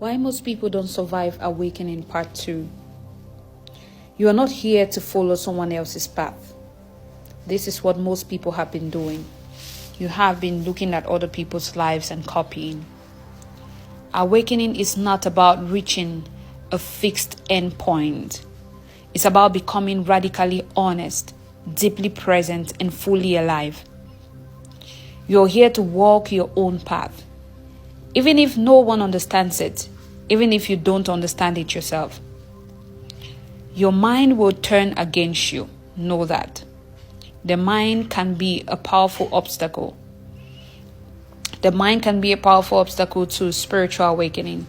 Why most people don't survive awakening part 2. You are not here to follow someone else's path. This is what most people have been doing. You have been looking at other people's lives and copying. Awakening is not about reaching a fixed end point. It's about becoming radically honest, deeply present, and fully alive. You're here to walk your own path. Even if no one understands it, even if you don't understand it yourself. Your mind will turn against you. Know that. The mind can be a powerful obstacle. The mind can be a powerful obstacle to spiritual awakening,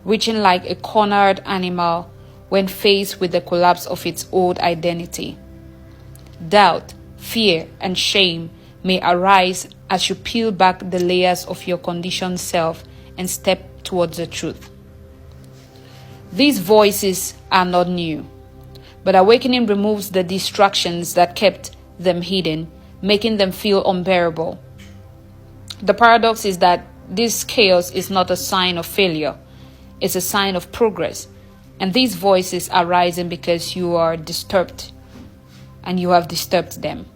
reaching like a cornered animal when faced with the collapse of its old identity. Doubt, fear, and shame may arise as you peel back the layers of your conditioned self and step towards the truth. These voices are not new, but awakening removes the distractions that kept them hidden, making them feel unbearable. The paradox is that this chaos is not a sign of failure, it's a sign of progress. And these voices are rising because you are disturbed and you have disturbed them.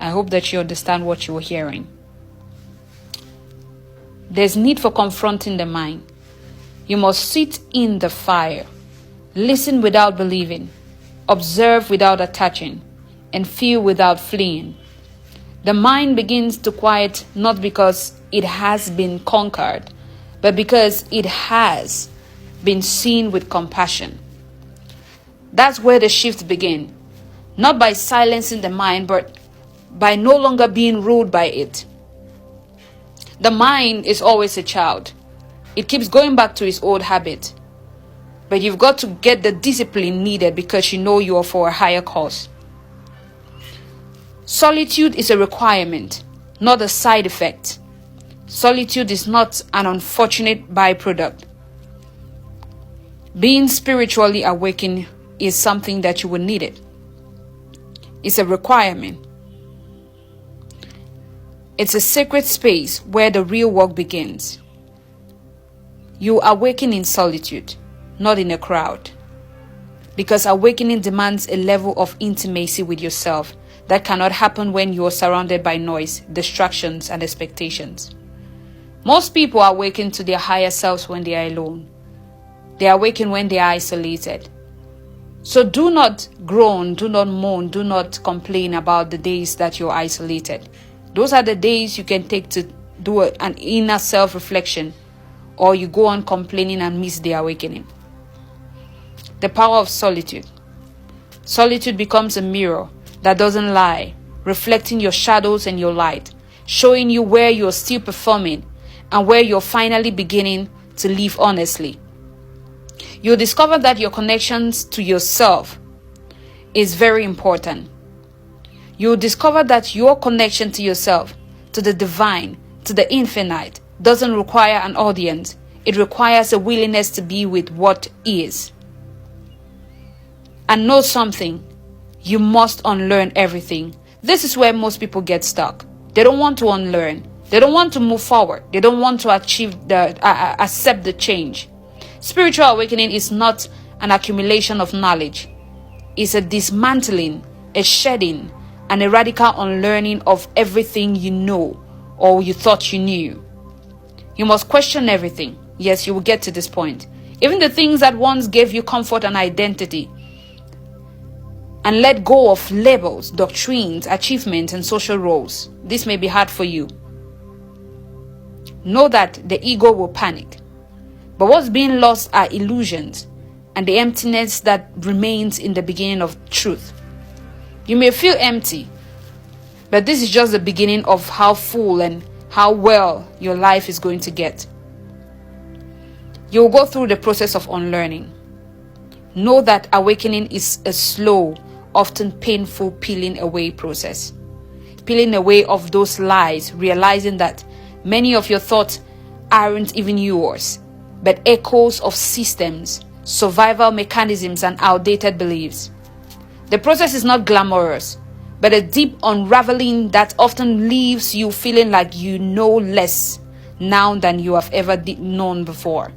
I hope that you understand what you're hearing. There's need for confronting the mind. You must sit in the fire, listen without believing, observe without attaching, and feel without fleeing. The mind begins to quiet not because it has been conquered, but because it has been seen with compassion. That's where the shift begins, not by silencing the mind, but by no longer being ruled by it. The mind is always a child. It keeps going back to its old habit. But you've got to get the discipline needed because you know you are for a higher cause. Solitude is a requirement, not a side effect. Solitude is not an unfortunate byproduct. Being spiritually awakened is something that you will need it. It's a requirement. It's a sacred space where the real work begins. You awaken in solitude, not in a crowd. Because awakening demands a level of intimacy with yourself that cannot happen when you are surrounded by noise, distractions, and expectations. Most people awaken to their higher selves when they are alone. They awaken when they are isolated. So do not groan, do not moan, do not complain about the days that you're isolated. Those are the days you can take to do an inner self-reflection, or you go on complaining and miss the awakening. The power of solitude. Solitude becomes a mirror that doesn't lie, reflecting your shadows and your light, showing you where you're still performing and where you're finally beginning to live honestly. You'll discover that your connections to yourself is very important. You'll discover that your connection to yourself, to the divine, to the infinite, doesn't require an audience. It requires a willingness to be with what is. And know something, you must unlearn everything. This is where most people get stuck. They don't want to unlearn. They don't want to move forward. They don't want to accept the change. Spiritual awakening is not an accumulation of knowledge. It's a dismantling, a shedding, and a radical unlearning of everything you know or you thought you knew. You must question everything. Yes, you will get to this point. Even the things that once gave you comfort and identity. And let go of labels, doctrines, achievements, and social roles. This may be hard for you. Know that the ego will panic. But what's being lost are illusions and the emptiness that remains in the beginning of truth. You may feel empty, but this is just the beginning of how full and how well your life is going to get. You'll go through the process of unlearning. Know that awakening is a slow, often painful peeling away process. Peeling away of those lies, realizing that many of your thoughts aren't even yours, but echoes of systems, survival mechanisms, and outdated beliefs. The process is not glamorous, but a deep unraveling that often leaves you feeling like you know less now than you have ever known before.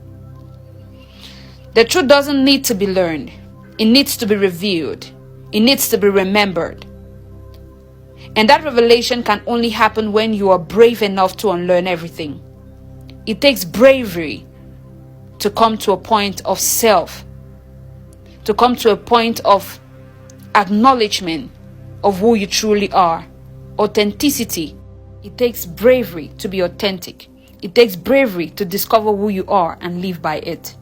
The truth doesn't need to be learned. It needs to be revealed. It needs to be remembered. And that revelation can only happen when you are brave enough to unlearn everything. It takes bravery to come to a point of self, to come to a point of acknowledgement of who you truly are. Authenticity. It takes bravery to be authentic. It takes bravery to discover who you are and live by it.